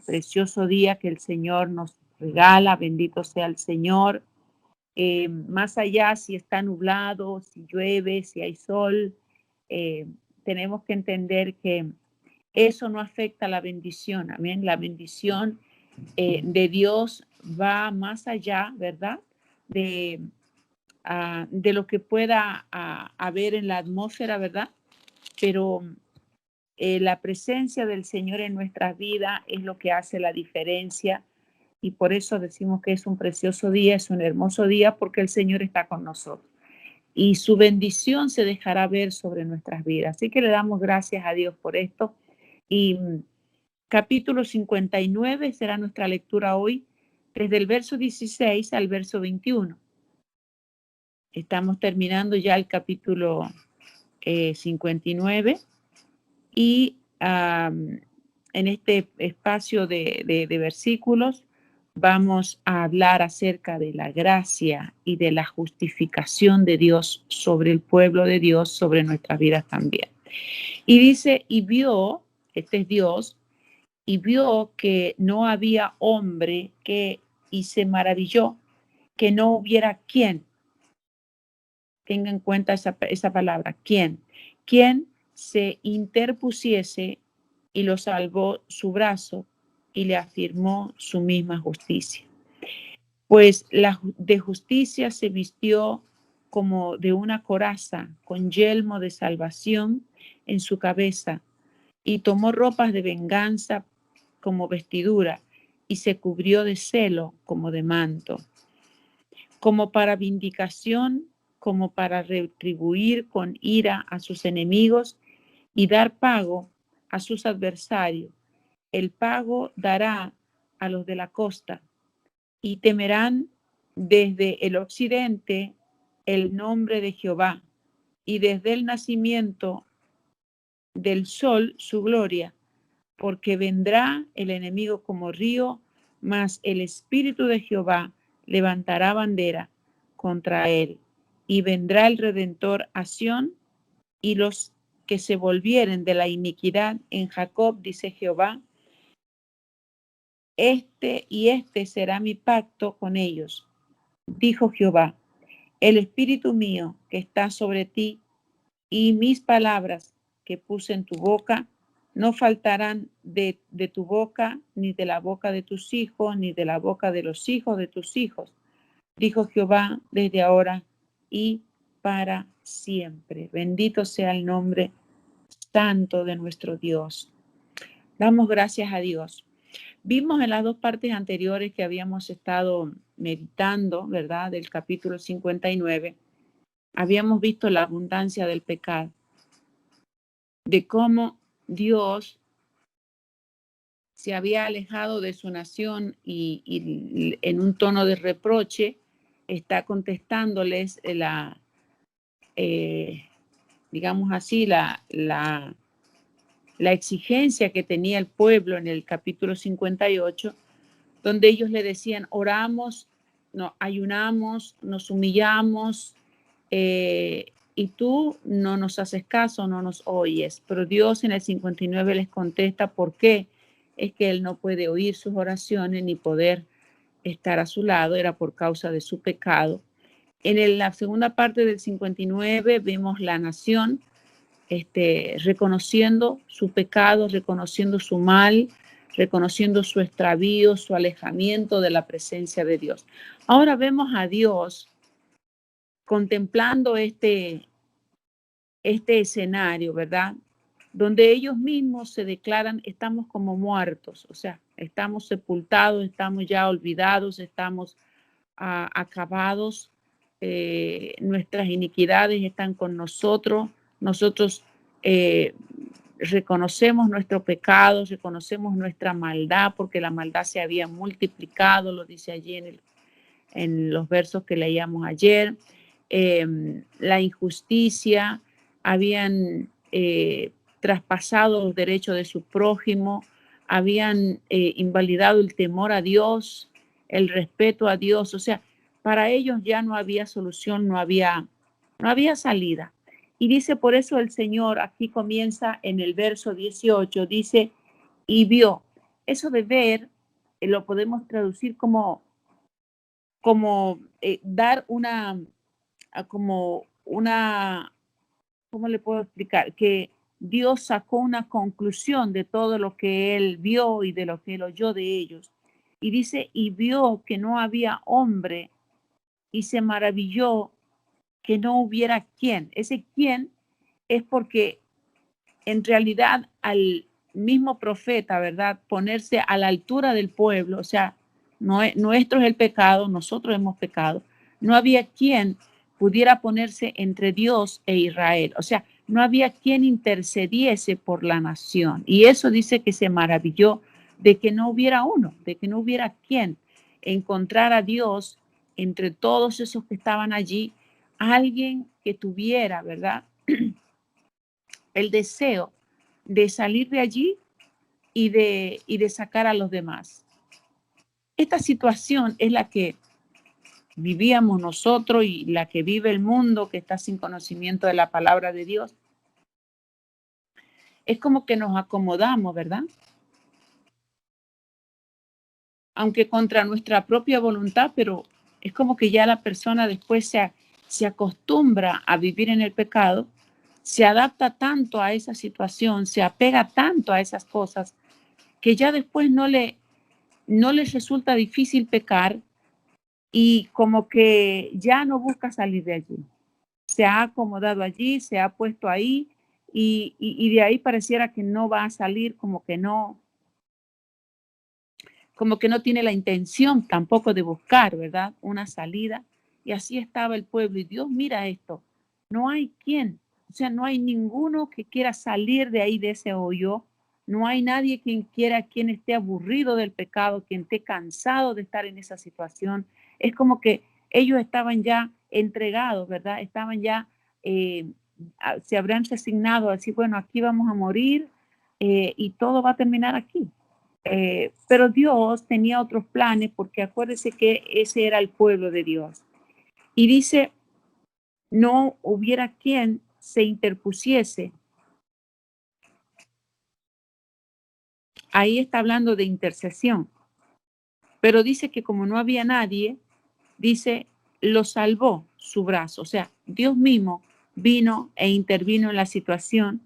precioso día que el Señor nos regala. Bendito sea el Señor. Más allá si está nublado, si llueve, si hay sol, tenemos que entender que eso no afecta la bendición. Amén. La bendición de Dios va más allá, ¿verdad? De lo que pueda haber en la atmósfera, ¿verdad? Pero la presencia del Señor en nuestra vida es lo que hace la diferencia, y por eso decimos que es un precioso día, es un hermoso día, porque el Señor está con nosotros y su bendición se dejará ver sobre nuestras vidas. Así que le damos gracias a Dios por esto. Y capítulo 59 será nuestra lectura hoy, desde el verso 16 al verso 21. Estamos terminando ya el capítulo 59 y en este espacio de versículos vamos a hablar acerca de la gracia y de la justificación de Dios sobre el pueblo de Dios, sobre nuestras vidas también. Y dice, y vio, este es Dios, y vio que no había hombre y se maravilló que no hubiera quien. Tenga en cuenta esa palabra, quien se interpusiese y lo salvó su brazo y le afirmó su misma justicia. Pues de justicia se vistió como de una coraza, con yelmo de salvación en su cabeza, y tomó ropas de venganza como vestidura, y se cubrió de celo como de manto, como para vindicación, como para retribuir con ira a sus enemigos y dar pago a sus adversarios. El pago dará a los de la costa, y temerán desde el occidente el nombre de Jehová, y desde el nacimiento del sol su gloria, porque vendrá el enemigo como río, mas el Espíritu de Jehová levantará bandera contra él, y vendrá el Redentor a Sión, y los que se volvieren de la iniquidad en Jacob, dice Jehová, este será mi pacto con ellos, dijo Jehová, el Espíritu mío que está sobre ti y mis palabras que puse en tu boca no faltarán de tu boca, ni de la boca de tus hijos, ni de la boca de los hijos de tus hijos, dijo Jehová, desde ahora y para siempre. Bendito sea el nombre santo de nuestro Dios. Damos gracias a Dios. Vimos en las dos partes anteriores que habíamos estado meditando, ¿verdad? Del capítulo 59, habíamos visto la abundancia del pecado, de cómo Dios se había alejado de su nación y en un tono de reproche está contestándoles digamos así, la exigencia que tenía el pueblo en el capítulo 58, donde ellos le decían, oramos, no, ayunamos, nos humillamos, y tú no nos haces caso, no nos oyes. Pero Dios en el 59 les contesta por qué es que Él no puede oír sus oraciones ni poder estar a su lado, era por causa de su pecado. En la segunda parte del 59 vemos la nación reconociendo su pecado, reconociendo su mal, reconociendo su extravío, su alejamiento de la presencia de Dios. Ahora vemos a Dios contemplando este escenario, ¿verdad? Donde ellos mismos se declaran, estamos como muertos, o sea, estamos sepultados, estamos ya olvidados, estamos acabados, nuestras iniquidades están con nosotros, nosotros reconocemos nuestro pecado, reconocemos nuestra maldad, porque la maldad se había multiplicado, lo dice allí en los versos que leíamos ayer, la injusticia, habían traspasado los derechos de su prójimo, habían invalidado el temor a Dios, el respeto a Dios, o sea, para ellos ya no había solución, no había salida. Y dice, por eso el Señor, aquí comienza en el verso 18, dice, y vio. eso de ver lo podemos traducir dar como una, ¿cómo le puedo explicar? Que Dios sacó una conclusión de todo lo que él vio y de lo que él oyó de ellos. Y dice, y vio que no había hombre y se maravilló que no hubiera quien. Ese quien es porque en realidad al mismo profeta, ¿verdad? Ponerse a la altura del pueblo, o sea, nuestro es el pecado, nosotros hemos pecado. No había quien pudiera ponerse entre Dios e Israel, o sea, no había quien intercediese por la nación. Y eso dice que se maravilló de que no hubiera uno, de que no hubiera quien encontrar a Dios entre todos esos que estaban allí, alguien que tuviera, ¿verdad? El deseo de salir de allí y de sacar a los demás. Esta situación es la que vivíamos nosotros y la que vive el mundo que está sin conocimiento de la palabra de Dios. Es como que nos acomodamos, ¿verdad? Aunque contra nuestra propia voluntad, pero es como que ya la persona después se acostumbra a vivir en el pecado, se adapta tanto a esa situación, se apega tanto a esas cosas, que ya después no les resulta difícil pecar y como que ya no busca salir de allí. Se ha acomodado allí, se ha puesto ahí y de ahí pareciera que no va a salir, como que no tiene la intención tampoco de buscar, ¿verdad? Una salida. Y así estaba el pueblo. Y Dios mira esto. No hay quien, o sea, no hay ninguno que quiera salir de ahí, de ese hoyo. No hay nadie quien esté aburrido del pecado, quien esté cansado de estar en esa situación. Es como que ellos estaban ya entregados, ¿verdad? Estaban ya, se habrán resignado a decir, bueno, aquí vamos a morir y todo va a terminar aquí. Pero Dios tenía otros planes porque acuérdese que ese era el pueblo de Dios. Y dice, no hubiera quien se interpusiese. Ahí está hablando de intercesión. Pero dice que como no había nadie, dice, lo salvó su brazo. O sea, Dios mismo vino e intervino en la situación,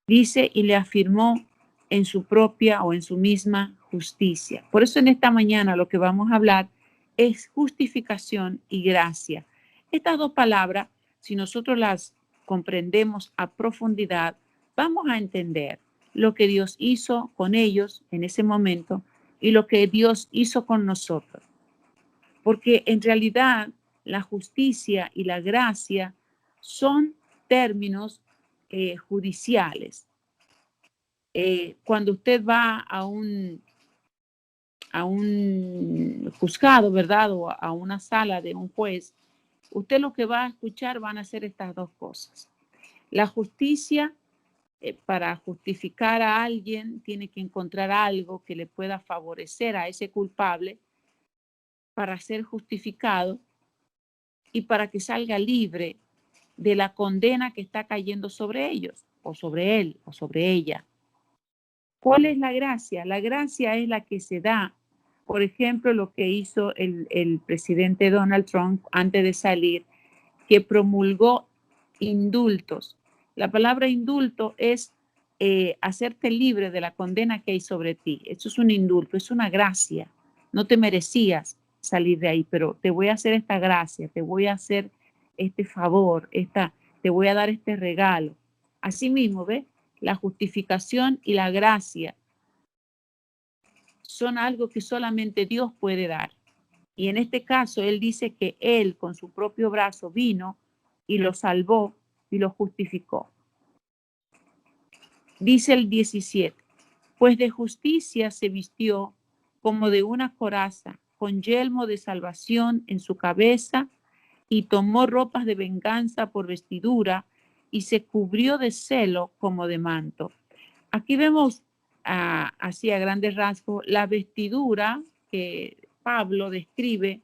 dice, y le afirmó en su propia o en su misma justicia. Por eso en esta mañana lo que vamos a hablar es justificación y gracia. Estas dos palabras, si nosotros las comprendemos a profundidad, vamos a entender lo que Dios hizo con ellos en ese momento y lo que Dios hizo con nosotros. Porque en realidad la justicia y la gracia son términos judiciales. Cuando usted va a un juzgado, ¿verdad? O a una sala de un juez, usted lo que va a escuchar van a ser estas dos cosas. La justicia, para justificar a alguien, tiene que encontrar algo que le pueda favorecer a ese culpable para ser justificado y para que salga libre de la condena que está cayendo sobre ellos, o sobre él, o sobre ella. ¿Cuál es la gracia? La gracia es la que se da, por ejemplo, lo que hizo el presidente Donald Trump antes de salir, que promulgó indultos. La palabra indulto es hacerte libre de la condena que hay sobre ti. Eso es un indulto, es una gracia. No te merecías salir de ahí, pero te voy a hacer esta gracia, te voy a hacer este favor, te voy a dar este regalo. Asimismo, ¿ves? La justificación y la gracia son algo que solamente Dios puede dar. Y en este caso, Él dice que Él con su propio brazo vino y lo salvó y lo justificó. Dice el 17, pues de justicia se vistió como de una coraza, con yelmo de salvación en su cabeza, y tomó ropas de venganza por vestidura, y se cubrió de celo como de manto. Aquí vemos así a grandes rasgos la vestidura que Pablo describe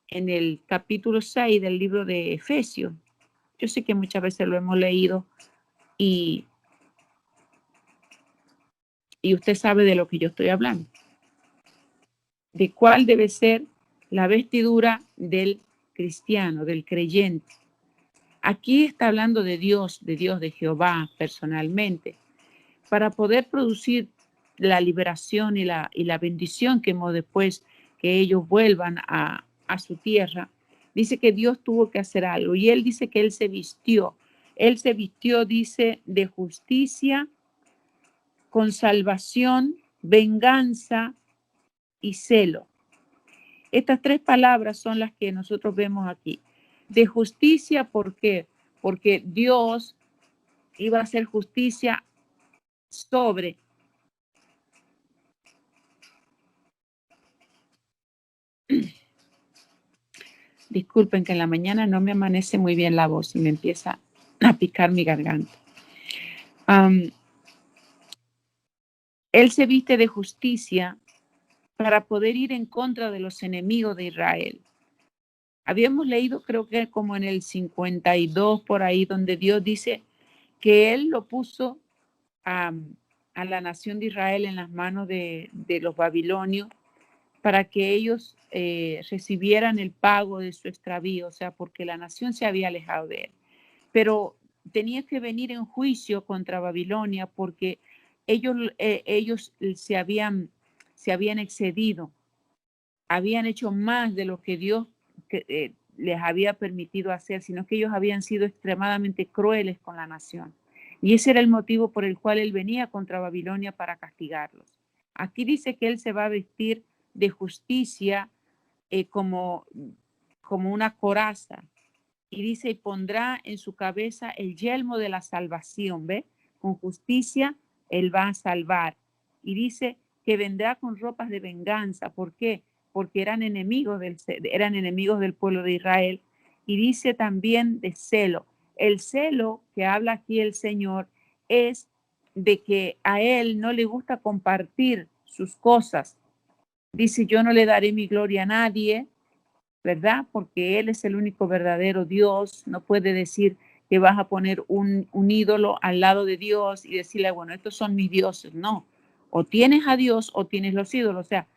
en el capítulo 6 del libro de Efesios. Yo sé que muchas veces lo hemos leído y Y usted sabe de lo que yo estoy hablando. De cuál debe ser la vestidura del cristiano, del creyente. Aquí está hablando de Dios, de Jehová personalmente, para poder producir la liberación y la bendición que hemos después que ellos vuelvan a su tierra. Dice que Dios tuvo que hacer algo y él dice que él se vistió. Él se vistió, dice, de justicia, con salvación, venganza y celo. Estas tres palabras son las que nosotros vemos aquí. De justicia, ¿por qué? Porque Dios iba a hacer justicia sobre. Disculpen que en la mañana no me amanece muy bien la voz y me empieza a picar mi garganta. Él se viste de justicia para poder ir en contra de los enemigos de Israel. Habíamos leído, creo que como en el 52 por ahí, donde Dios dice que Él lo puso a la nación de Israel en las manos de los babilonios para que ellos recibieran el pago de su extravío, o sea, porque la nación se había alejado de Él. Pero tenía que venir en juicio contra Babilonia porque ellos se habían excedido, habían hecho más de lo que Dios les había permitido hacer, sino que ellos habían sido extremadamente crueles con la nación. Y ese era el motivo por el cual él venía contra Babilonia para castigarlos. Aquí dice que él se va a vestir de justicia como una coraza. Y dice, y pondrá en su cabeza el yelmo de la salvación, ¿ve? Con justicia él va a salvar. Y dice que vendrá con ropas de venganza. ¿Por qué? Porque eran enemigos del pueblo de Israel. Y dice también de celo. El celo que habla aquí el Señor es de que a él no le gusta compartir sus cosas. Dice, yo no le daré mi gloria a nadie, ¿verdad? Porque Él es el único verdadero Dios. No puede decir que vas a poner un ídolo al lado de Dios y decirle, bueno, estos son mis dioses. No, o tienes a Dios o tienes los ídolos. O sea,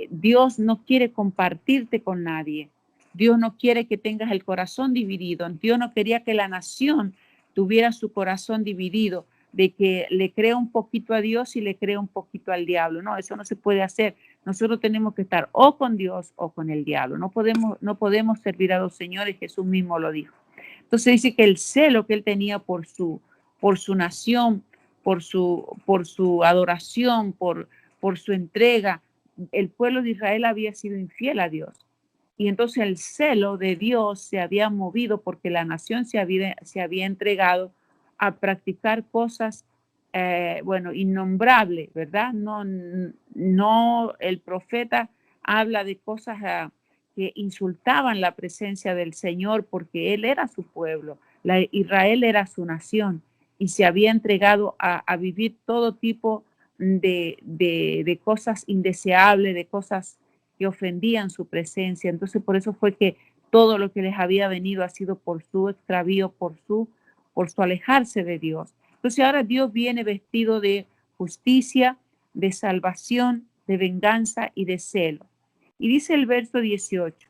Dios no quiere compartirte con nadie. Dios no quiere que tengas el corazón dividido. Dios no quería que la nación tuviera su corazón dividido, de que le crea un poquito a Dios y le crea un poquito al diablo. No, eso no se puede hacer. Nosotros tenemos que estar o con Dios o con el diablo. No podemos servir a dos señores, Jesús mismo lo dijo. Entonces dice que el celo que él tenía por su nación, por su adoración, por su entrega, el pueblo de Israel había sido infiel a Dios. Y entonces el celo de Dios se había movido porque la nación se había entregado a practicar cosas, innombrables, ¿verdad? No, el profeta habla de cosas que insultaban la presencia del Señor porque Él era su pueblo, Israel era su nación y se había entregado a vivir todo tipo de cosas indeseables, de cosas que ofendían su presencia. Entonces, por eso fue que todo lo que les había venido ha sido por su extravío, por su alejarse de Dios. Entonces, ahora Dios viene vestido de justicia, de salvación, de venganza y de celo. Y dice el verso 18,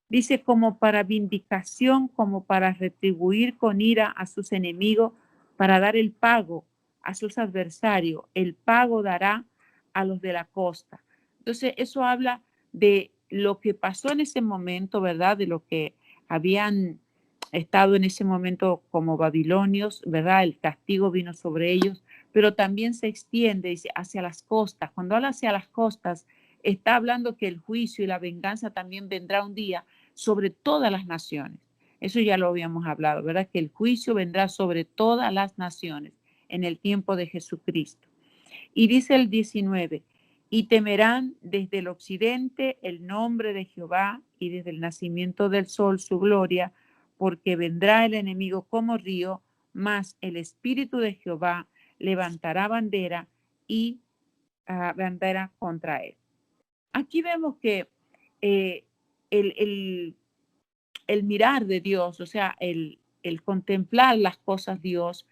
dice, como para vindicación, como para retribuir con ira a sus enemigos, para dar el pago a sus adversarios. El pago dará a los de la costa. Entonces, eso habla de lo que pasó en ese momento, ¿verdad? De lo que habían estado en ese momento como babilonios, ¿verdad? El castigo vino sobre ellos, pero también se extiende dice, hacia las costas. Cuando habla hacia las costas, está hablando que el juicio y la venganza también vendrá un día sobre todas las naciones. Eso ya lo habíamos hablado, ¿verdad? Que el juicio vendrá sobre todas las naciones en el tiempo de Jesucristo. Y dice el 19, y temerán desde el occidente el nombre de Jehová y desde el nacimiento del sol su gloria, porque vendrá el enemigo como río, mas el Espíritu de Jehová levantará bandera y bandera contra él. Aquí vemos que eh, el mirar de Dios, o sea, el contemplar las cosas de Dios,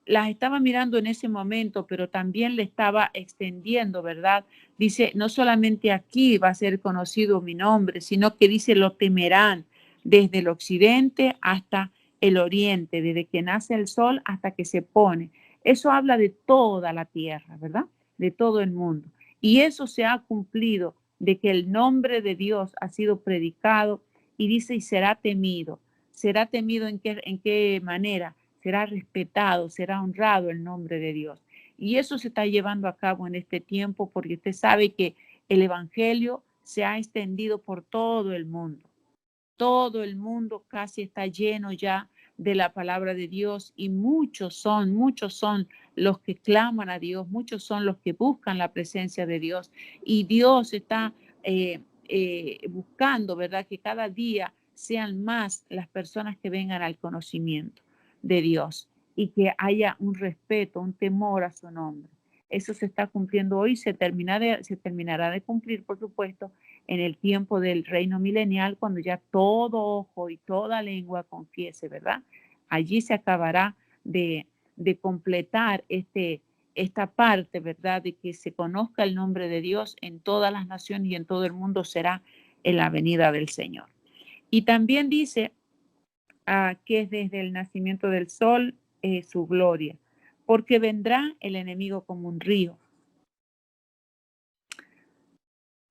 las estaba mirando en ese momento, pero también le estaba extendiendo, ¿verdad? Dice, no solamente aquí va a ser conocido mi nombre, sino que dice, lo temerán desde el occidente hasta el oriente, desde que nace el sol hasta que se pone. Eso habla de toda la tierra, ¿verdad? De todo el mundo. Y eso se ha cumplido, de que el nombre de Dios ha sido predicado y dice, y será temido. ¿Será temido en qué manera? Será respetado, será honrado el nombre de Dios. Y eso se está llevando a cabo en este tiempo porque usted sabe que el Evangelio se ha extendido por todo el mundo. Todo el mundo casi está lleno ya de la palabra de Dios y muchos son los que claman a Dios, muchos son los que buscan la presencia de Dios y Dios está buscando, ¿verdad? Que cada día sean más las personas que vengan al conocimiento de Dios y que haya un respeto, un temor a su nombre. Eso se está cumpliendo hoy, se terminará de cumplir, por supuesto, en el tiempo del reino milenial, cuando ya todo ojo y toda lengua confiese, ¿verdad? Allí se acabará de completar esta parte, ¿verdad? De que se conozca el nombre de Dios en todas las naciones y en todo el mundo será en la venida del Señor. Y también dice que es desde el nacimiento del sol su gloria, porque vendrá el enemigo como un río.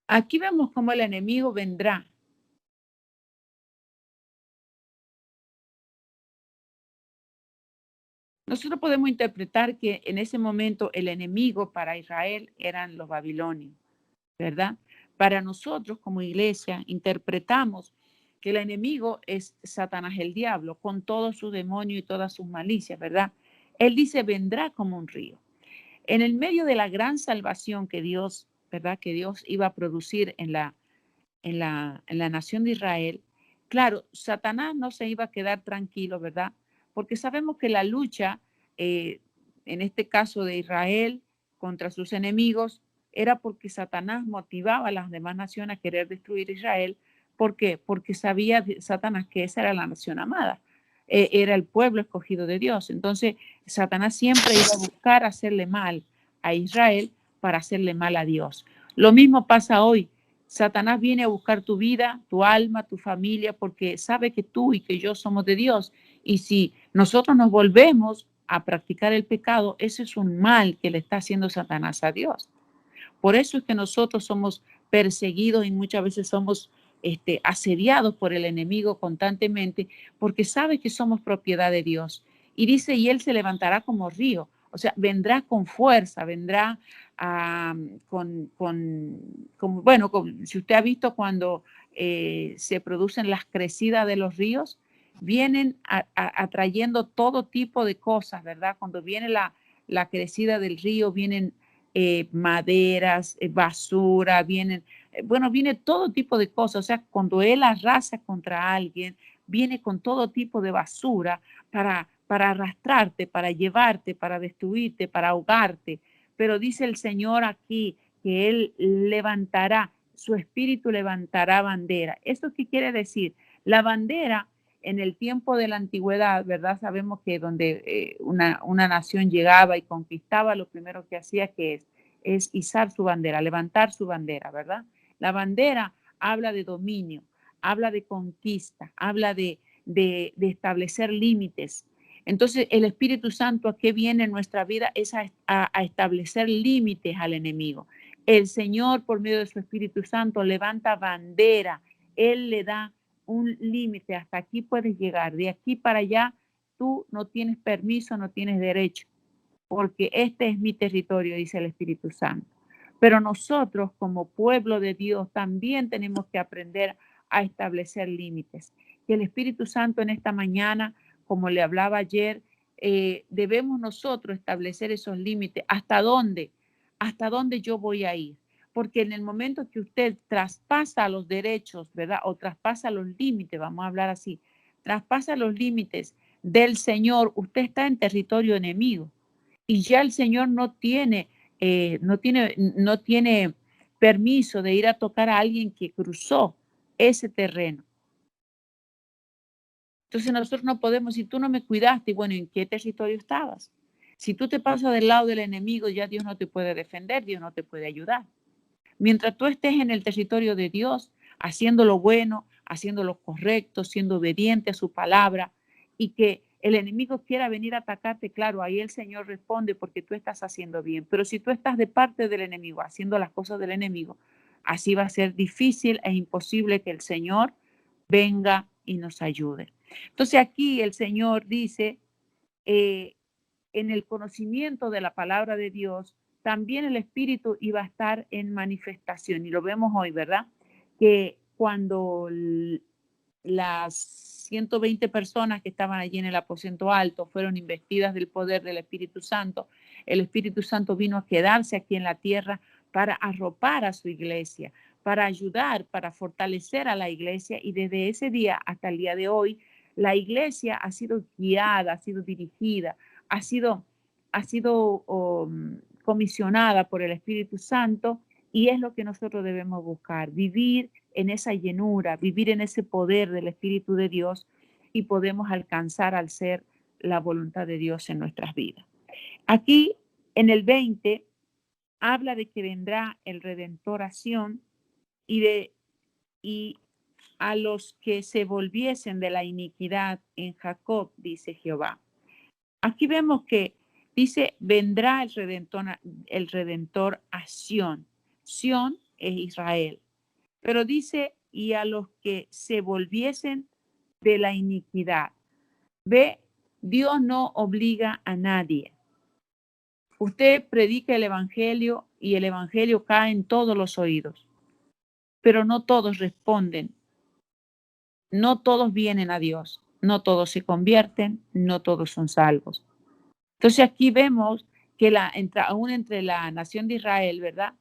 Aquí vemos cómo el enemigo vendrá. Nosotros podemos interpretar que en ese momento el enemigo para Israel eran los babilonios, ¿verdad? Para nosotros como iglesia interpretamos que el enemigo es Satanás el diablo con todo su demonio y todas sus malicias, ¿verdad? Él dice, vendrá como un río. En el medio de la gran salvación que Dios, ¿verdad? Que Dios iba a producir en la nación de Israel, claro, Satanás no se iba a quedar tranquilo, ¿verdad? Porque sabemos que la lucha, eh, en este caso de Israel contra sus enemigos, era porque Satanás motivaba a las demás naciones a querer destruir Israel. ¿Por qué? Porque sabía Satanás que esa era la nación amada, era el pueblo escogido de Dios. Entonces, Satanás siempre iba a buscar hacerle mal a Israel para hacerle mal a Dios. Lo mismo pasa hoy. Satanás viene a buscar tu vida, tu alma, tu familia, porque sabe que tú y que yo somos de Dios. Y si nosotros nos volvemos a practicar el pecado, ese es un mal que le está haciendo Satanás a Dios. Por eso es que nosotros somos perseguidos y muchas veces somos asediados por el enemigo constantemente, porque sabe que somos propiedad de Dios. Y dice, y él se levantará como río, o sea, vendrá con fuerza, vendrá bueno, si usted ha visto cuando se producen las crecidas de los ríos, vienen atrayendo todo tipo de cosas, ¿verdad? Cuando viene la crecida del río, vienen maderas, basura, bueno, viene todo tipo de cosas. O sea, cuando él arrasa contra alguien, viene con todo tipo de basura para arrastrarte, para llevarte, para destruirte, para ahogarte. Pero dice el Señor aquí que Él levantará, su espíritu levantará bandera. ¿Esto qué quiere decir? La bandera en el tiempo de la antigüedad, ¿verdad? Sabemos que donde una nación llegaba y conquistaba, lo primero que hacía que es izar su bandera, levantar su bandera, ¿verdad? La bandera habla de dominio, habla de conquista, habla de establecer límites. Entonces, el Espíritu Santo, ¿a qué viene en nuestra vida? Es a establecer límites al enemigo. El Señor, por medio de su Espíritu Santo, levanta bandera. Él le da un límite. Hasta aquí puedes llegar. De aquí para allá, tú no tienes permiso, no tienes derecho, porque este es mi territorio, dice el Espíritu Santo. Pero nosotros, como pueblo de Dios, también tenemos que aprender a establecer límites. Que el Espíritu Santo en esta mañana, como le hablaba ayer, debemos nosotros establecer esos límites. ¿Hasta dónde yo voy a ir? Porque en el momento que usted traspasa los derechos, ¿verdad? O traspasa los límites, vamos a hablar así, traspasa los límites del Señor, usted está en territorio enemigo y ya el Señor no tiene permiso de ir a tocar a alguien que cruzó ese terreno. Entonces nosotros no podemos, si tú no me cuidaste, bueno, ¿en qué territorio estabas? Si tú te pasas del lado del enemigo, ya Dios no te puede defender, Dios no te puede ayudar. Mientras tú estés en el territorio de Dios, haciendo lo bueno, haciendo lo correcto, siendo obediente a su palabra, y que el enemigo quiera venir a atacarte, claro, ahí el Señor responde porque tú estás haciendo bien. Pero si tú estás de parte del enemigo, haciendo las cosas del enemigo, así va a ser difícil e imposible que el Señor venga y nos ayude. Entonces aquí el Señor dice, en el conocimiento de la palabra de Dios, también el Espíritu iba a estar en manifestación. Y lo vemos hoy, ¿verdad? Que cuando las 120 personas que estaban allí en el aposento alto fueron investidas del poder del Espíritu Santo, el Espíritu Santo vino a quedarse aquí en la tierra para arropar a su iglesia, para ayudar, para fortalecer a la iglesia. Y desde ese día hasta el día de hoy, la iglesia ha sido guiada, ha sido dirigida, ha sido comisionada por el Espíritu Santo, y es lo que nosotros debemos buscar, vivir en esa llenura, vivir en ese poder del Espíritu de Dios, y podemos alcanzar al ser la voluntad de Dios en nuestras vidas. Aquí en el 20 habla de que vendrá el Redentoración y a los que se volviesen de la iniquidad en Jacob, dice Jehová. Aquí vemos que dice, vendrá el Redentor a Sión. Sión es Israel. Pero dice, y a los que se volviesen de la iniquidad. Ve, Dios no obliga a nadie. Usted predica el Evangelio y el Evangelio cae en todos los oídos, pero no todos responden, no todos vienen a Dios, no todos se convierten, no todos son salvos. Entonces aquí vemos que aún entre la nación de Israel, ¿verdad?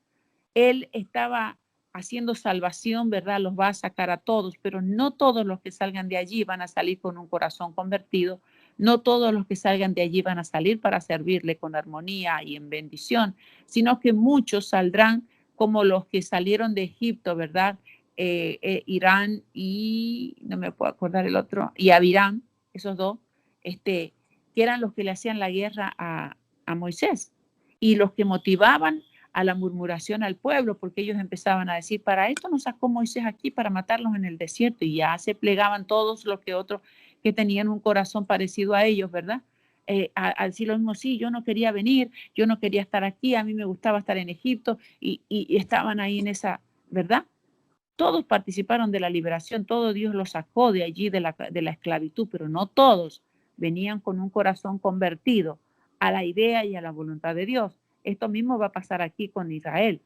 Él estaba haciendo salvación, ¿verdad? Los va a sacar a todos, pero no todos los que salgan de allí van a salir con un corazón convertido, no todos los que salgan de allí van a salir para servirle con armonía y en bendición, sino que muchos saldrán como los que salieron de Egipto, ¿verdad? Irán y, no me puedo acordar el otro, y Abirán, esos dos, que eran los que le hacían la guerra a Moisés y los que motivaban a la murmuración al pueblo, porque ellos empezaban a decir, para esto nos sacó Moisés aquí, para matarlos en el desierto, y ya se plegaban todos los que otros que tenían un corazón parecido a ellos, ¿verdad? A decir lo mismo, sí, yo no quería venir, yo no quería estar aquí, a mí me gustaba estar en Egipto, y estaban ahí en esa, ¿verdad? Todos participaron de la liberación, todo Dios los sacó de allí, de la esclavitud, pero no todos venían con un corazón convertido a la idea y a la voluntad de Dios. Esto mismo va a pasar aquí con Israel.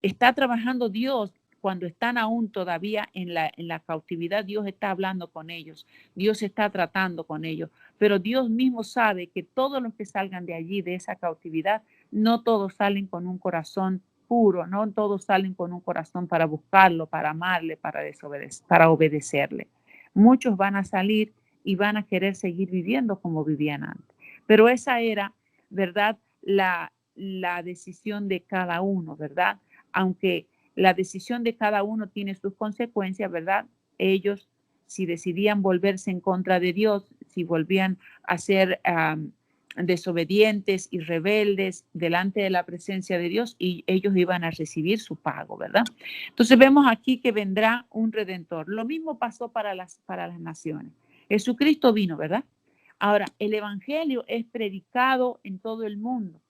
Está trabajando Dios cuando están aún todavía en la cautividad. Dios está hablando con ellos, Dios está tratando con ellos, pero Dios mismo sabe que todos los que salgan de allí, de esa cautividad, no todos salen con un corazón puro, no todos salen con un corazón para buscarlo, para amarle, para obedecerle. Muchos van a salir y van a querer seguir viviendo como vivían antes. Pero esa era, ¿verdad? La decisión de cada uno, ¿verdad? Aunque la decisión de cada uno tiene sus consecuencias, ¿verdad? Ellos, si decidían volverse en contra de Dios, si volvían a ser desobedientes y rebeldes delante de la presencia de Dios, y ellos iban a recibir su pago, ¿verdad? Entonces vemos aquí que vendrá un redentor. Lo mismo pasó para las naciones. Jesucristo vino, ¿verdad? Ahora, el evangelio es predicado en todo el mundo.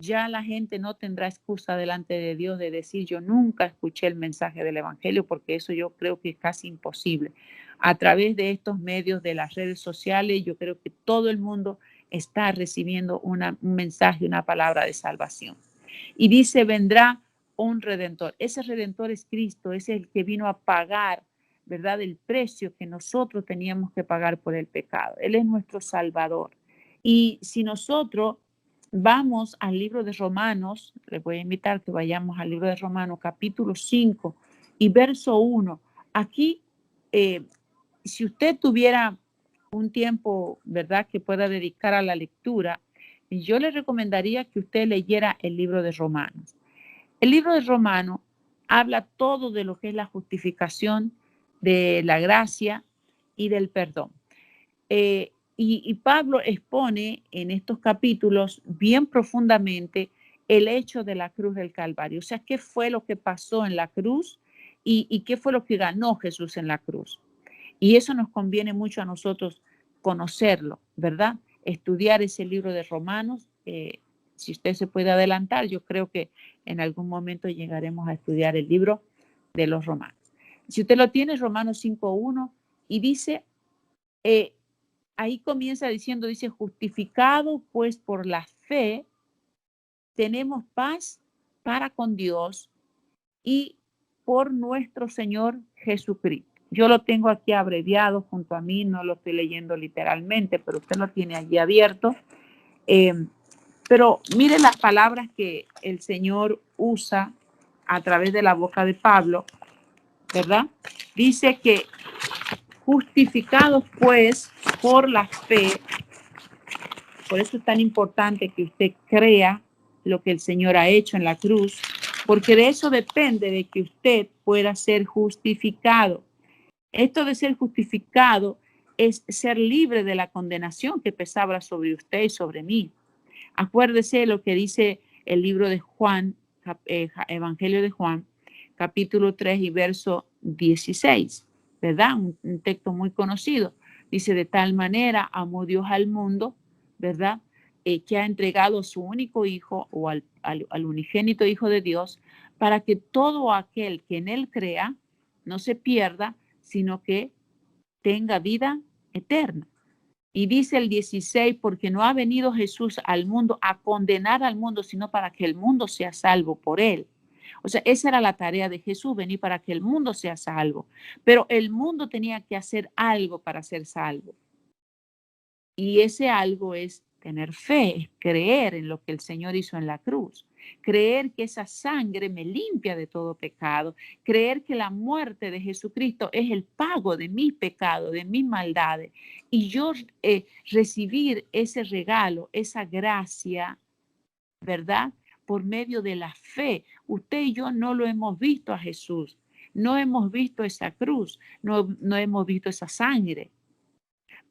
Ya la gente no tendrá excusa delante de Dios de decir, yo nunca escuché el mensaje del evangelio, porque eso yo creo que es casi imposible. A través de estos medios de las redes sociales, yo creo que todo el mundo está recibiendo un mensaje, una palabra de salvación. Y dice, vendrá un redentor. Ese redentor es Cristo, es el que vino a pagar, ¿verdad? El precio que nosotros teníamos que pagar por el pecado. Él es nuestro Salvador. Y si nosotros vamos al libro de Romanos, les voy a invitar que vayamos al libro de Romanos, capítulo 5 y verso 1. Aquí, si usted tuviera un tiempo, ¿verdad?, que pueda dedicar a la lectura, yo le recomendaría que usted leyera el libro de Romanos. El libro de Romanos habla todo de lo que es la justificación, de la gracia y del perdón. Y Pablo expone en estos capítulos bien profundamente el hecho de la cruz del Calvario. O sea, qué fue lo que pasó en la cruz y qué fue lo que ganó Jesús en la cruz. Y eso nos conviene mucho a nosotros conocerlo, ¿verdad? Estudiar ese libro de Romanos. Si usted se puede adelantar, yo creo que en algún momento llegaremos a estudiar el libro de los Romanos. Si usted lo tiene, Romanos 5.1, y dice, ahí comienza diciendo, dice, justificado pues por la fe, tenemos paz para con Dios y por nuestro Señor Jesucristo. Yo lo tengo aquí abreviado junto a mí, no lo estoy leyendo literalmente, pero usted lo tiene allí abierto. Pero mire las palabras que el Señor usa a través de la boca de Pablo, ¿verdad? Dice que justificados pues por la fe, por eso es tan importante que usted crea lo que el Señor ha hecho en la cruz, porque de eso depende de que usted pueda ser justificado. Esto de ser justificado es ser libre de la condenación que pesaba sobre usted y sobre mí. Acuérdese lo que dice el libro de Juan, Evangelio de Juan, capítulo 3 y verso 16, ¿verdad? Un texto muy conocido. Dice, de tal manera amó Dios al mundo, ¿verdad? Que ha entregado a su único hijo o al unigénito Hijo de Dios, para que todo aquel que en él crea no se pierda, sino que tenga vida eterna. Y dice el 16, porque no ha venido Jesús al mundo a condenar al mundo, sino para que el mundo sea salvo por él. O sea, esa era la tarea de Jesús, venir para que el mundo sea salvo. Pero el mundo tenía que hacer algo para ser salvo. Y ese algo es tener fe, es creer en lo que el Señor hizo en la cruz. Creer que esa sangre me limpia de todo pecado. Creer que la muerte de Jesucristo es el pago de mis pecados, de mis maldades. Y yo recibir ese regalo, esa gracia, ¿verdad? Por medio de la fe. Usted y yo no lo hemos visto a Jesús. No hemos visto esa cruz. No hemos visto esa sangre.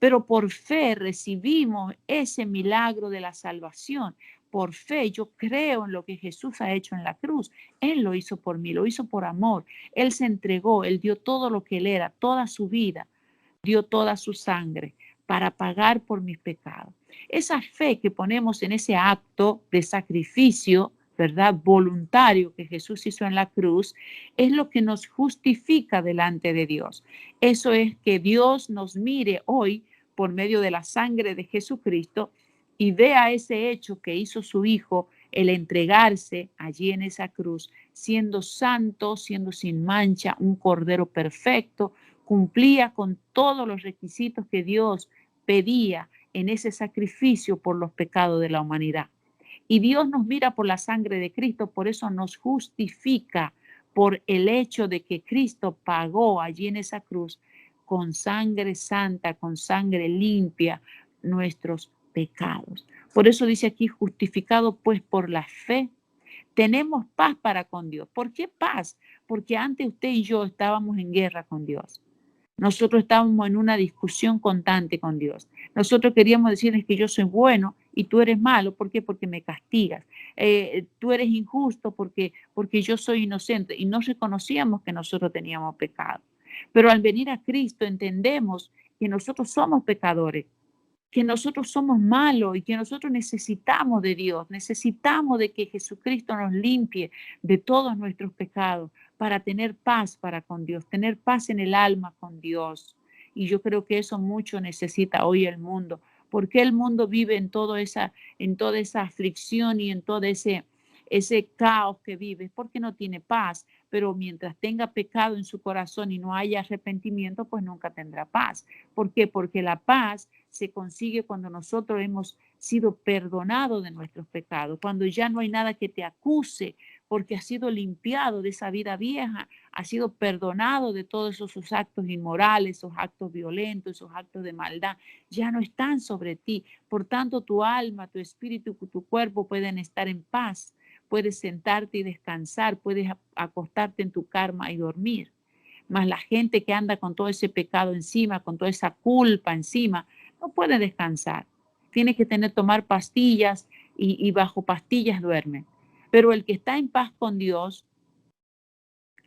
Pero por fe recibimos ese milagro de la salvación. Por fe yo creo en lo que Jesús ha hecho en la cruz. Él lo hizo por mí, lo hizo por amor. Él se entregó, él dio todo lo que él era, toda su vida, dio toda su sangre para pagar por mis pecados. Esa fe que ponemos en ese acto de sacrificio, ¿verdad? Voluntario que Jesús hizo en la cruz, es lo que nos justifica delante de Dios. Eso es que Dios nos mire hoy por medio de la sangre de Jesucristo y vea ese hecho que hizo su Hijo, el entregarse allí en esa cruz, siendo santo, siendo sin mancha, un cordero perfecto, cumplía con todos los requisitos que Dios pedía en ese sacrificio por los pecados de la humanidad. Y Dios nos mira por la sangre de Cristo, por eso nos justifica por el hecho de que Cristo pagó allí en esa cruz con sangre santa, con sangre limpia, nuestros pecados. Por eso dice aquí, justificado pues por la fe, tenemos paz para con Dios. ¿Por qué paz? Porque antes usted y yo estábamos en guerra con Dios. Nosotros estábamos en una discusión constante con Dios. Nosotros queríamos decirles que yo soy bueno y tú eres malo. ¿Por qué? Porque me castigas. Tú eres injusto porque yo soy inocente. Y no reconocíamos que nosotros teníamos pecado. Pero al venir a Cristo entendemos que nosotros somos pecadores, que nosotros somos malos y que nosotros necesitamos de Dios, necesitamos de que Jesucristo nos limpie de todos nuestros pecados para tener paz para con Dios, tener paz en el alma con Dios. Y yo creo que eso mucho necesita hoy el mundo, porque el mundo vive en toda esa aflicción y en todo ese caos que vive, porque no tiene paz, pero mientras tenga pecado en su corazón y no haya arrepentimiento, pues nunca tendrá paz. ¿Por qué? Porque la paz se consigue cuando nosotros hemos sido perdonados de nuestros pecados, cuando ya no hay nada que te acuse, porque has sido limpiado de esa vida vieja, has sido perdonado de todos esos actos inmorales, esos actos violentos, esos actos de maldad, ya no están sobre ti. Por tanto, tu alma, tu espíritu, tu cuerpo pueden estar en paz. Puedes sentarte y descansar, puedes acostarte en tu cama y dormir. Mas la gente que anda con todo ese pecado encima, con toda esa culpa encima, no puede descansar. Tiene que tomar pastillas y bajo pastillas duerme. Pero el que está en paz con Dios,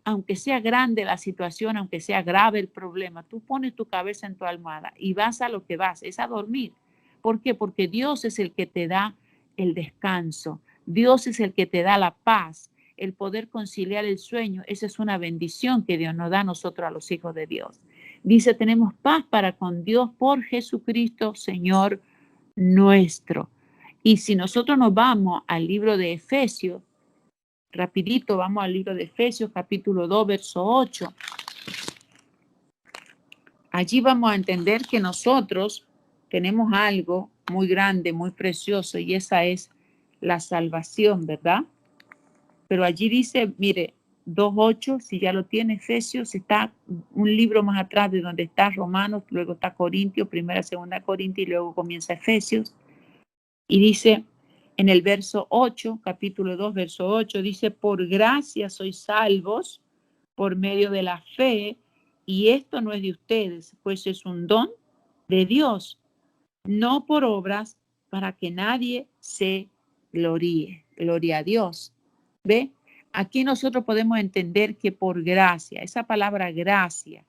aunque sea grande la situación, aunque sea grave el problema, tú pones tu cabeza en tu almohada y vas a lo que vas, es a dormir. ¿Por qué? Porque Dios es el que te da el descanso. Dios es el que te da la paz, el poder conciliar el sueño. Esa es una bendición que Dios nos da a nosotros, a los hijos de Dios. Dice, tenemos paz para con Dios por Jesucristo, Señor nuestro. Y si nosotros nos vamos al libro de Efesios, rapidito, vamos al libro de Efesios, capítulo 2, verso 8. Allí vamos a entender que nosotros tenemos algo muy grande, muy precioso, y esa es la salvación, ¿verdad? Pero allí dice, mire, 2:8, si ya lo tiene, Efesios, está un libro más atrás de donde está Romanos, luego está Corintios, primera, segunda Corintios, y luego comienza Efesios. Y dice en el verso 8, capítulo 2, verso 8, dice, por gracia sois salvos por medio de la fe, y esto no es de ustedes, pues es un don de Dios, no por obras, para que nadie se gloríe. Gloria a Dios. ¿Ve? Aquí nosotros podemos entender que por gracia, esa palabra gracia,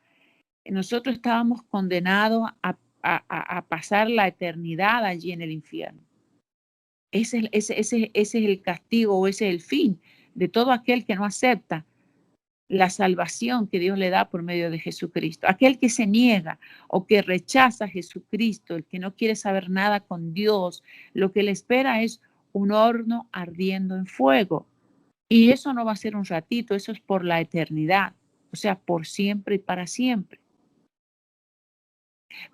nosotros estábamos condenados a pasar la eternidad allí en el infierno. Ese es el castigo o ese es el fin de todo aquel que no acepta la salvación que Dios le da por medio de Jesucristo. Aquel que se niega o que rechaza a Jesucristo, el que no quiere saber nada con Dios, lo que le espera es un horno ardiendo en fuego. Y eso no va a ser un ratito, eso es por la eternidad, o sea, por siempre y para siempre.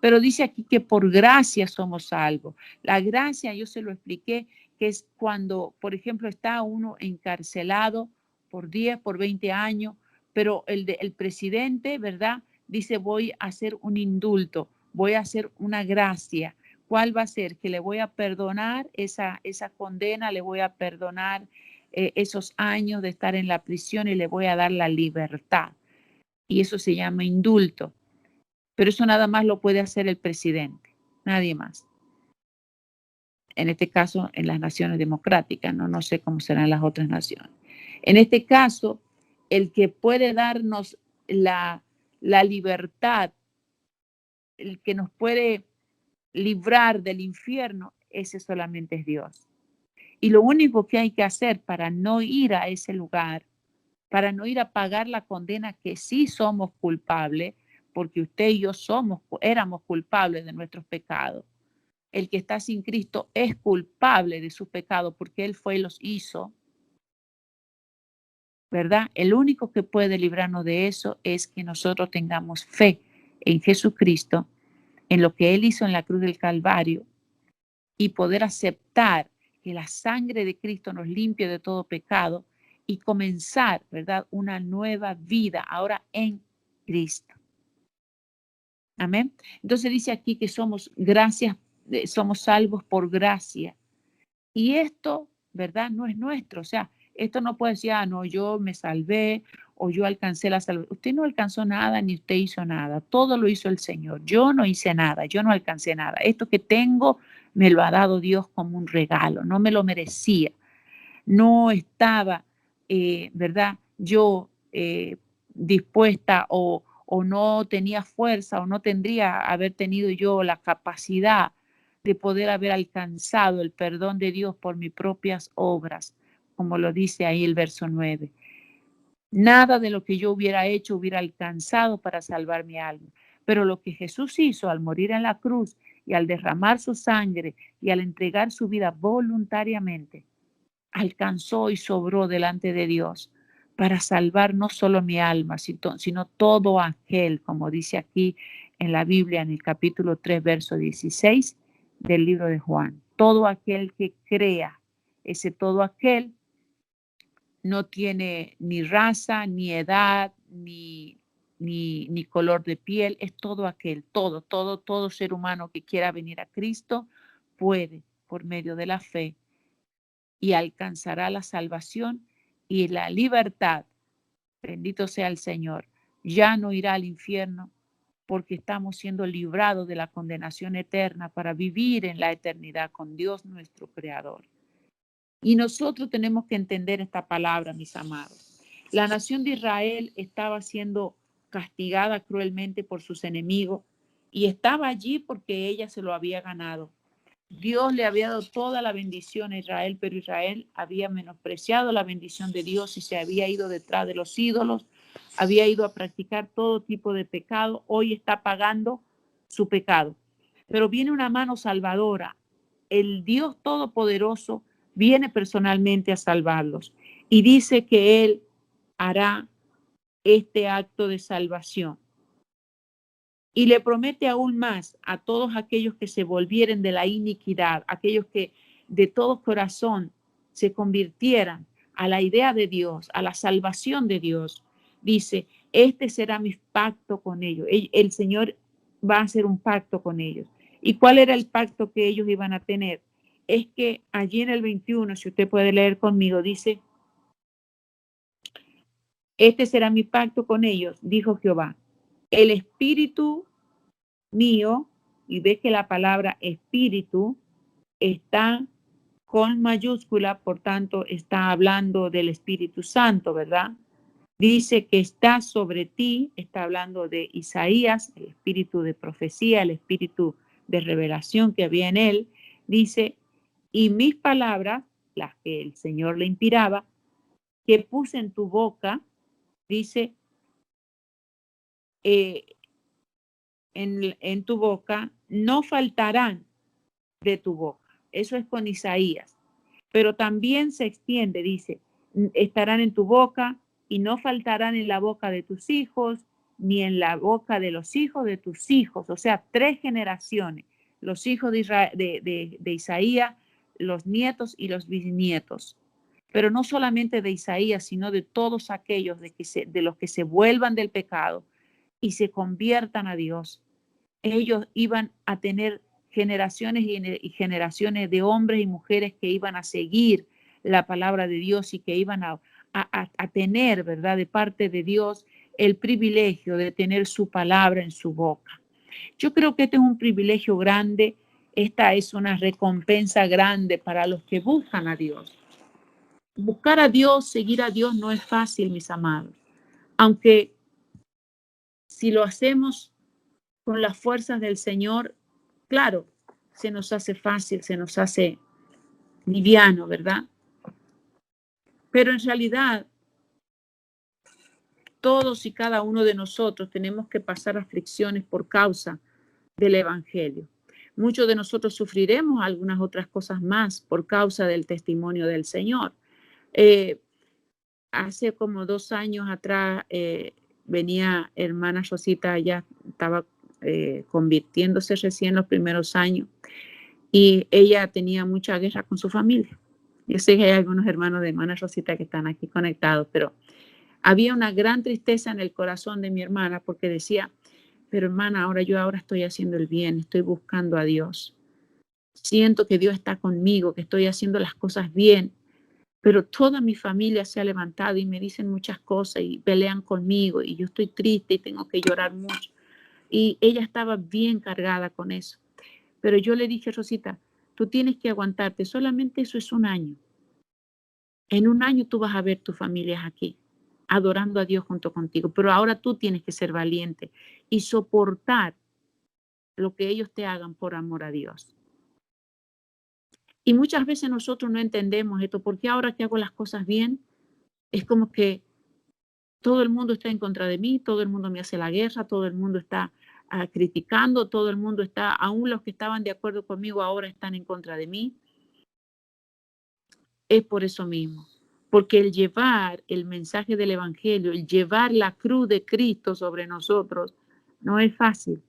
Pero dice aquí que por gracia somos salvos. La gracia, yo se lo expliqué, que es cuando, por ejemplo, está uno encarcelado por 10, por 20 años, pero el presidente, ¿verdad? Dice, voy a hacer un indulto, voy a hacer una gracia. ¿Cuál va a ser? Que le voy a perdonar esa condena, le voy a perdonar esos años de estar en la prisión y le voy a dar la libertad. Y eso se llama indulto. Pero eso nada más lo puede hacer el presidente, nadie más. En este caso, en las naciones democráticas, no sé cómo serán las otras naciones. En este caso, el que puede darnos la libertad, el que nos puede librar del infierno, ese solamente es Dios. Y lo único que hay que hacer para no ir a ese lugar, para no ir a pagar la condena que sí somos culpables, porque usted y yo éramos culpables de nuestros pecados. El que está sin Cristo es culpable de sus pecados porque Él fue y los hizo, ¿verdad? El único que puede librarnos de eso es que nosotros tengamos fe en Jesucristo, en lo que Él hizo en la cruz del Calvario y poder aceptar que la sangre de Cristo nos limpie de todo pecado y comenzar, ¿verdad? Una nueva vida ahora en Cristo. Amén. Entonces dice aquí que somos salvos por gracia. Y esto, ¿verdad? No es nuestro. O sea, esto no puede decir, no, yo me salvé o yo alcancé la salvación. Usted no alcanzó nada ni usted hizo nada. Todo lo hizo el Señor. Yo no hice nada, yo no alcancé nada. Esto que tengo me lo ha dado Dios como un regalo. No me lo merecía. No estaba, ¿verdad? Yo dispuesta o no tenía fuerza o no tendría haber tenido yo la capacidad de poder haber alcanzado el perdón de Dios por mis propias obras, como lo dice ahí el verso 9. Nada de lo que yo hubiera hecho hubiera alcanzado para salvar mi alma, pero lo que Jesús hizo al morir en la cruz y al derramar su sangre y al entregar su vida voluntariamente, alcanzó y sobró delante de Dios para salvar no solo mi alma, sino todo aquel, como dice aquí en la Biblia, en el capítulo 3, verso 16 del libro de Juan. Todo aquel que crea, ese todo aquel no tiene ni raza, ni edad, ni color de piel, es todo aquel, todo ser humano que quiera venir a Cristo puede, por medio de la fe, y alcanzará la salvación y la libertad. Bendito sea el Señor. Ya no irá al infierno, porque estamos siendo librados de la condenación eterna para vivir en la eternidad con Dios nuestro Creador. Y nosotros tenemos que entender esta palabra, mis amados. La nación de Israel estaba siendo castigada cruelmente por sus enemigos y estaba allí porque ella se lo había ganado. Dios le había dado toda la bendición a Israel, pero Israel había menospreciado la bendición de Dios y se había ido detrás de los ídolos, había ido a practicar todo tipo de pecado. Hoy está pagando su pecado. Pero viene una mano salvadora. El Dios Todopoderoso viene personalmente a salvarlos y dice que Él hará este acto de salvación. Y le promete aún más a todos aquellos que se volvieren de la iniquidad, aquellos que de todo corazón se convirtieran a la idea de Dios, a la salvación de Dios. Dice, este será mi pacto con ellos. El Señor va a hacer un pacto con ellos. ¿Y cuál era el pacto que ellos iban a tener? Es que allí en el 21, si usted puede leer conmigo, dice, este será mi pacto con ellos, dijo Jehová. El espíritu mío, y ves que la palabra espíritu está con mayúscula, por tanto está hablando del Espíritu Santo, ¿verdad? Dice que está sobre ti, está hablando de Isaías, el espíritu de profecía, el espíritu de revelación que había en él. Dice, y mis palabras, las que el Señor le inspiraba, que puse en tu boca, dice, en tu boca, no faltarán de tu boca. Eso es con Isaías. Pero también se extiende, dice, estarán en tu boca y no faltarán en la boca de tus hijos, ni en la boca de los hijos de tus hijos. O sea, 3 generaciones. Los hijos de, de Isaías, los nietos y los bisnietos. Pero no solamente de Isaías, sino de todos aquellos de los que se vuelvan del pecado y se conviertan a Dios. Ellos iban a tener generaciones y generaciones de hombres y mujeres que iban a seguir la palabra de Dios y que iban a tener, ¿verdad?, de parte de Dios el privilegio de tener su palabra en su boca. Yo creo que este es un privilegio grande, esta es una recompensa grande para los que buscan a Dios. Buscar a Dios, seguir a Dios no es fácil, mis amados, aunque si lo hacemos con las fuerzas del Señor, claro, se nos hace fácil, se nos hace liviano, ¿verdad? Pero en realidad, todos y cada uno de nosotros tenemos que pasar aflicciones por causa del Evangelio. Muchos de nosotros sufriremos algunas otras cosas más por causa del testimonio del Señor. Hace como 2 años atrás venía hermana Rosita, ella estaba convirtiéndose recién los primeros años y ella tenía mucha guerra con su familia. Yo sé que hay algunos hermanos de hermana Rosita que están aquí conectados, pero había una gran tristeza en el corazón de mi hermana porque decía, pero hermana, ahora estoy haciendo el bien, estoy buscando a Dios. Siento que Dios está conmigo, que estoy haciendo las cosas bien, pero toda mi familia se ha levantado y me dicen muchas cosas y pelean conmigo y yo estoy triste y tengo que llorar mucho. Y ella estaba bien cargada con eso. Pero yo le dije, Rosita, tú tienes que aguantarte, solamente eso es 1 año. En 1 año tú vas a ver tus familias aquí, adorando a Dios junto contigo, pero ahora tú tienes que ser valiente y soportar lo que ellos te hagan por amor a Dios. Y muchas veces nosotros no entendemos esto, porque ahora que hago las cosas bien, es como que todo el mundo está en contra de mí, todo el mundo me hace la guerra, todo el mundo está criticando, todo el mundo está, aún los que estaban de acuerdo conmigo ahora están en contra de mí. Es por eso mismo, porque el llevar el mensaje del Evangelio, el llevar la cruz de Cristo sobre nosotros, no es fácil.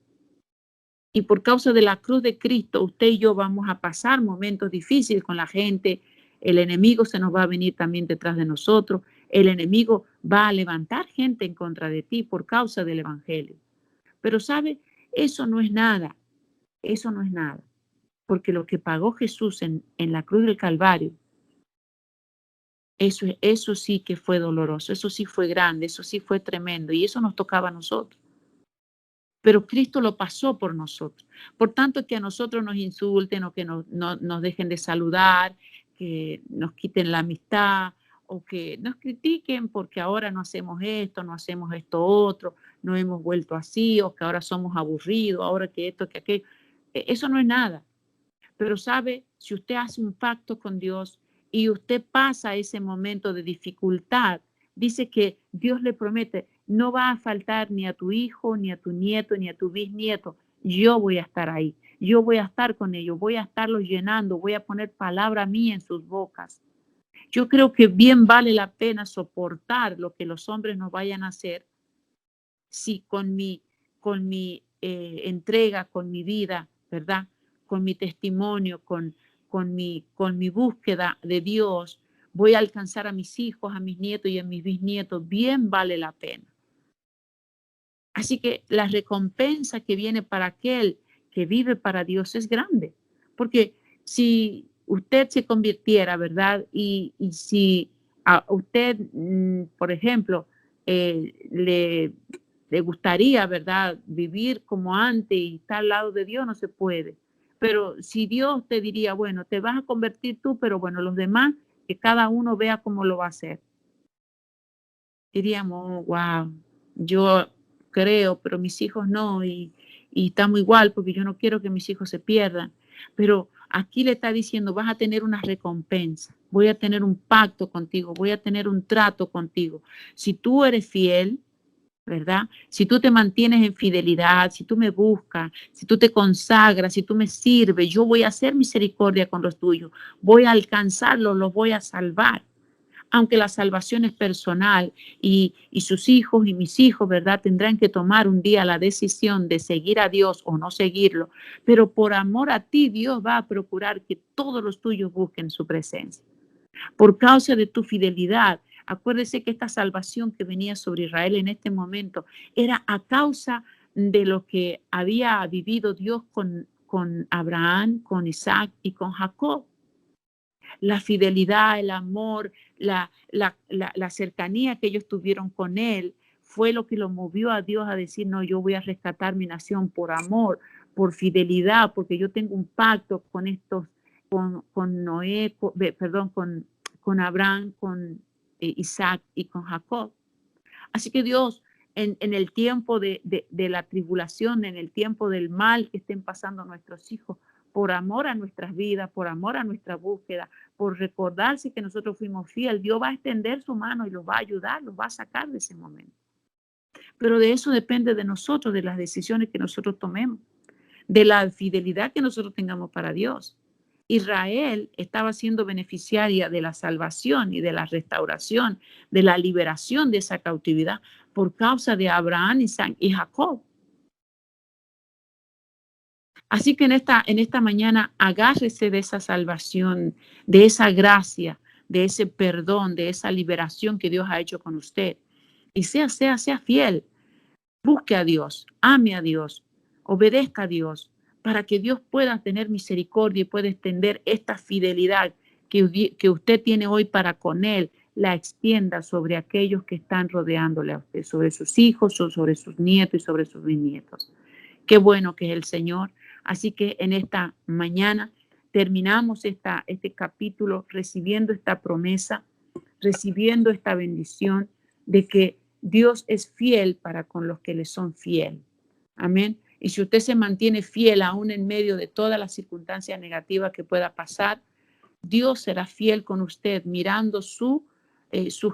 Y por causa de la cruz de Cristo, usted y yo vamos a pasar momentos difíciles con la gente. El enemigo se nos va a venir también detrás de nosotros. El enemigo va a levantar gente en contra de ti por causa del Evangelio. Pero sabe, eso no es nada. Eso no es nada. Porque lo que pagó Jesús en la cruz del Calvario, eso sí que fue doloroso, eso sí fue grande, eso sí fue tremendo y eso nos tocaba a nosotros. pero Cristo lo pasó por nosotros. Por tanto, que a nosotros nos insulten o que nos dejen de saludar, que nos quiten la amistad o que nos critiquen porque ahora no hacemos esto otro, no hemos vuelto así o que ahora somos aburridos, ahora que esto, que aquello. Eso no es nada. Pero sabe, si usted hace un pacto con Dios y usted pasa ese momento de dificultad, dice que Dios le promete, no va a faltar ni a tu hijo, ni a tu nieto, ni a tu bisnieto. Yo voy a estar ahí, yo voy a estar con ellos, voy a estarlos llenando, voy a poner palabra mía en sus bocas. Yo creo que bien vale la pena soportar lo que los hombres nos vayan a hacer si con mi entrega, con mi vida, ¿verdad? Con mi testimonio, con mi búsqueda de Dios, voy a alcanzar a mis hijos, a mis nietos y a mis bisnietos, bien vale la pena. Así que la recompensa que viene para aquel que vive para Dios es grande, porque si usted se convirtiera, ¿verdad? Y si a usted, por ejemplo, le gustaría, ¿verdad? Vivir como antes y estar al lado de Dios, no se puede. Pero si Dios te diría, bueno, te vas a convertir tú, pero bueno, los demás, que cada uno vea cómo lo va a hacer. Diríamos, wow, yo creo, pero mis hijos no, y estamos igual porque yo no quiero que mis hijos se pierdan. Pero aquí le está diciendo, vas a tener una recompensa, voy a tener un pacto contigo, voy a tener un trato contigo. Si tú eres fiel, ¿verdad? Si tú te mantienes en fidelidad, si tú me buscas, si tú te consagras, si tú me sirves, yo voy a hacer misericordia con los tuyos, voy a alcanzarlos, los voy a salvar. Aunque la salvación es personal y sus hijos y mis hijos, ¿verdad? Tendrán que tomar un día la decisión de seguir a Dios o no seguirlo, pero por amor a ti Dios va a procurar que todos los tuyos busquen su presencia. Por causa de tu fidelidad, acuérdese que esta salvación que venía sobre Israel en este momento era a causa de lo que había vivido Dios con Abraham, con Isaac y con Jacob. La fidelidad, el amor, la cercanía que ellos tuvieron con él fue lo que lo movió a Dios a decir, no, yo voy a rescatar mi nación por amor, por fidelidad, porque yo tengo un pacto con estos, con Noé, con Abraham, con Isaac y con Jacob. Así que Dios, en el tiempo de la tribulación, en el tiempo del mal que estén pasando nuestros hijos, por amor a nuestras vidas, por amor a nuestra búsqueda, por recordarse que nosotros fuimos fieles, Dios va a extender su mano y los va a ayudar, los va a sacar de ese momento. Pero de eso depende de nosotros, de las decisiones que nosotros tomemos, de la fidelidad que nosotros tengamos para Dios. Israel estaba siendo beneficiaria de la salvación y de la restauración, de la liberación de esa cautividad por causa de Abraham, Isaac y Jacob. Así que en esta mañana agárrese de esa salvación, de esa gracia, de ese perdón, de esa liberación que Dios ha hecho con usted. Y sea fiel. Busque a Dios, ame a Dios, obedezca a Dios, para que Dios pueda tener misericordia y pueda extender esta fidelidad que usted tiene hoy para con Él, la extienda sobre aquellos que están rodeándole a usted, sobre sus hijos, sobre sus nietos y sobre sus bisnietos. Qué bueno que es el Señor. Así que en esta mañana terminamos este capítulo recibiendo esta promesa, recibiendo esta bendición de que Dios es fiel para con los que le son fiel. Amén. Y si usted se mantiene fiel aún en medio de todas las circunstancias negativas que pueda pasar, Dios será fiel con usted mirando sus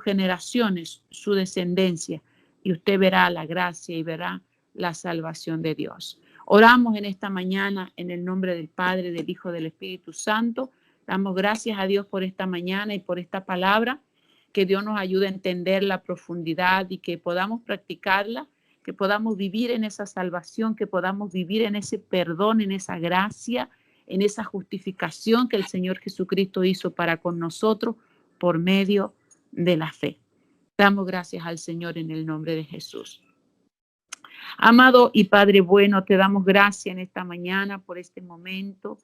generaciones, su descendencia, y usted verá la gracia y verá la salvación de Dios. Oramos en esta mañana en el nombre del Padre, del Hijo, del Espíritu Santo. Damos gracias a Dios por esta mañana y por esta palabra, que Dios nos ayude a entender la profundidad y que podamos practicarla, que podamos vivir en esa salvación, que podamos vivir en ese perdón, en esa gracia, en esa justificación que el Señor Jesucristo hizo para con nosotros por medio de la fe. Damos gracias al Señor en el nombre de Jesús. Amado y Padre bueno, te damos gracias en esta mañana por este momento.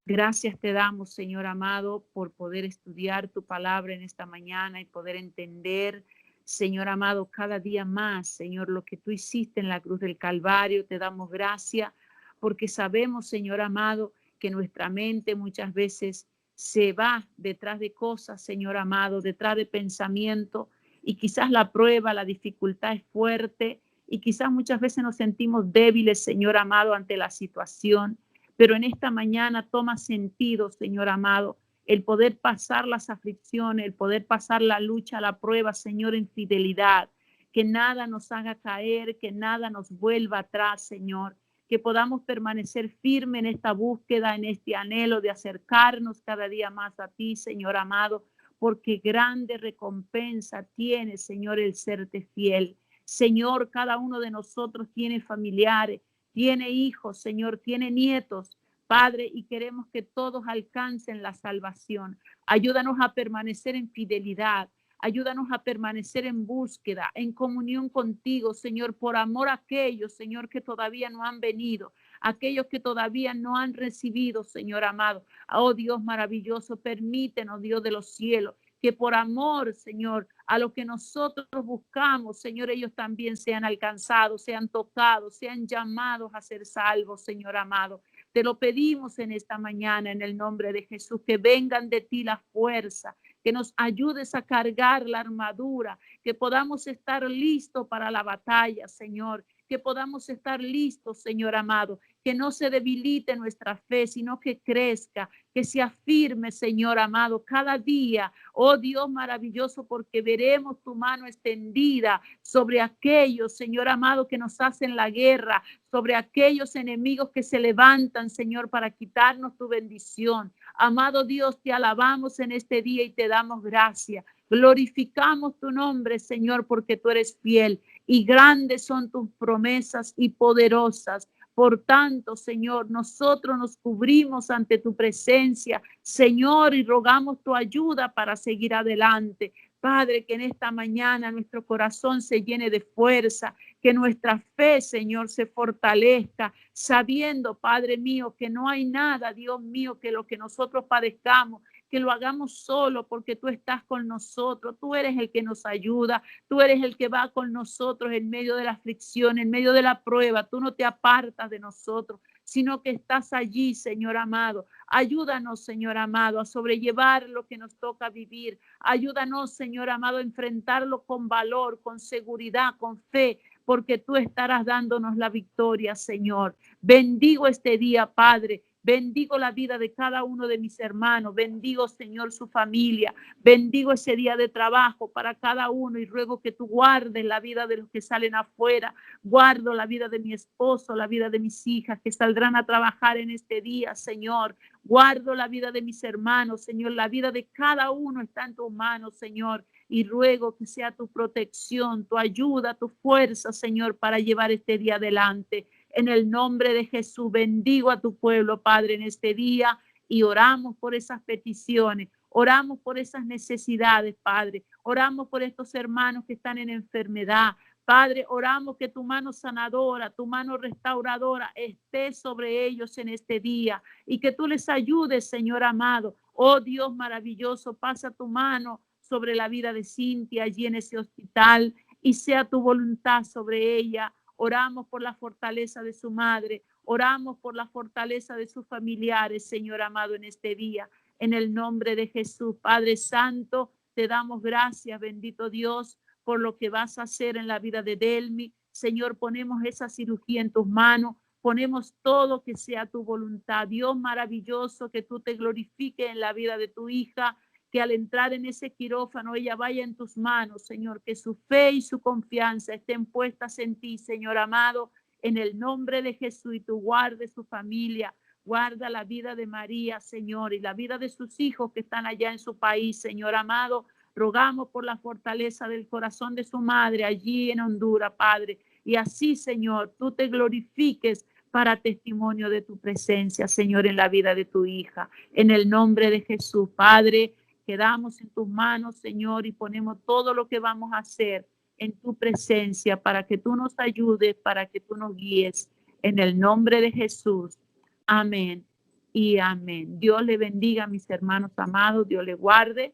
Gracias te damos, Señor amado, por poder estudiar tu palabra en esta mañana y poder entender Señor amado, cada día más, Señor, lo que tú hiciste en la cruz del Calvario, te damos gracias porque sabemos, Señor amado, que nuestra mente muchas veces se va detrás de cosas, Señor amado, detrás de pensamiento, y quizás la prueba, la dificultad es fuerte y quizás muchas veces nos sentimos débiles, Señor amado, ante la situación, pero en esta mañana toma sentido, Señor amado, el poder pasar las aflicciones, el poder pasar la lucha, la prueba, Señor, en fidelidad, que nada nos haga caer, que nada nos vuelva atrás, Señor, que podamos permanecer firme en esta búsqueda, en este anhelo de acercarnos cada día más a ti, Señor amado, porque grande recompensa tiene, Señor, el serte fiel. Señor, cada uno de nosotros tiene familiares, tiene hijos, Señor, tiene nietos, Padre, y queremos que todos alcancen la salvación. Ayúdanos a permanecer en fidelidad. Ayúdanos a permanecer en búsqueda, en comunión contigo, Señor, por amor a aquellos, Señor, que todavía no han venido, aquellos que todavía no han recibido, Señor amado. Oh Dios maravilloso, permítenos, Dios de los cielos, que por amor, Señor, a lo que nosotros buscamos, Señor, ellos también sean alcanzados, sean tocados, sean llamados a ser salvos, Señor amado. Te lo pedimos en esta mañana en el nombre de Jesús, que vengan de ti la fuerza, que nos ayudes a cargar la armadura, que podamos estar listos para la batalla, Señor, que podamos estar listos, Señor amado, que no se debilite nuestra fe, sino que crezca, que se afirme, Señor amado, cada día, oh Dios maravilloso, porque veremos tu mano extendida sobre aquellos, Señor amado, que nos hacen la guerra, sobre aquellos enemigos que se levantan, Señor, para quitarnos tu bendición. Amado Dios, te alabamos en este día y te damos gracias. Glorificamos tu nombre, Señor, porque tú eres fiel y grandes son tus promesas y poderosas. Por tanto, Señor, nosotros nos cubrimos ante tu presencia, Señor, y rogamos tu ayuda para seguir adelante. Padre, que en esta mañana nuestro corazón se llene de fuerza, que nuestra fe, Señor, se fortalezca, sabiendo, Padre mío, que no hay nada, Dios mío, que lo que nosotros padezcamos, que lo hagamos solo porque tú estás con nosotros, tú eres el que nos ayuda, tú eres el que va con nosotros en medio de la aflicción, en medio de la prueba, tú no te apartas de nosotros, sino que estás allí, Señor amado. Ayúdanos, Señor amado, a sobrellevar lo que nos toca vivir. Ayúdanos, Señor amado, a enfrentarlo con valor, con seguridad, con fe, porque tú estarás dándonos la victoria, Señor. Bendigo este día, Padre. Bendigo la vida de cada uno de mis hermanos. Bendigo, Señor, su familia. Bendigo ese día de trabajo para cada uno y ruego que tú guardes la vida de los que salen afuera. Guardo la vida de mi esposo, la vida de mis hijas que saldrán a trabajar en este día, Señor. Guardo la vida de mis hermanos, Señor. La vida de cada uno está en tus manos, Señor. Y ruego que sea tu protección, tu ayuda, tu fuerza, Señor, para llevar este día adelante. En el nombre de Jesús, bendigo a tu pueblo, Padre, en este día y oramos por esas peticiones, oramos por esas necesidades, Padre. Oramos por estos hermanos que están en enfermedad. Padre, oramos que tu mano sanadora, tu mano restauradora esté sobre ellos en este día y que tú les ayudes, Señor amado. Oh Dios maravilloso, pasa tu mano sobre la vida de Cintia allí en ese hospital y sea tu voluntad sobre ella. Oramos por la fortaleza de su madre, oramos por la fortaleza de sus familiares, Señor amado, en este día. En el nombre de Jesús, Padre Santo, te damos gracias, bendito Dios, por lo que vas a hacer en la vida de Delmi. Señor, ponemos esa cirugía en tus manos, ponemos todo que sea tu voluntad. Dios maravilloso, que tú te glorifiques en la vida de tu hija, que al entrar en ese quirófano ella vaya en tus manos, Señor, que su fe y su confianza estén puestas en ti, Señor amado, en el nombre de Jesús, y tú guardes su familia, guarda la vida de María, Señor, y la vida de sus hijos que están allá en su país, Señor amado. Rogamos por la fortaleza del corazón de su madre allí en Honduras, Padre, y así, Señor, tú te glorifiques para testimonio de tu presencia, Señor, en la vida de tu hija. En el nombre de Jesús, Padre, quedamos en tus manos, Señor, y ponemos todo lo que vamos a hacer en tu presencia para que tú nos ayudes, para que tú nos guíes. En el nombre de Jesús. Amén y amén. Dios le bendiga a mis hermanos amados, Dios le guarde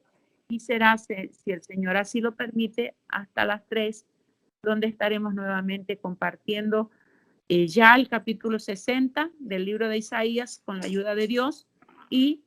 y será, si el Señor así lo permite, hasta las 3, donde estaremos nuevamente compartiendo ya el capítulo 60 del libro de Isaías con la ayuda de Dios y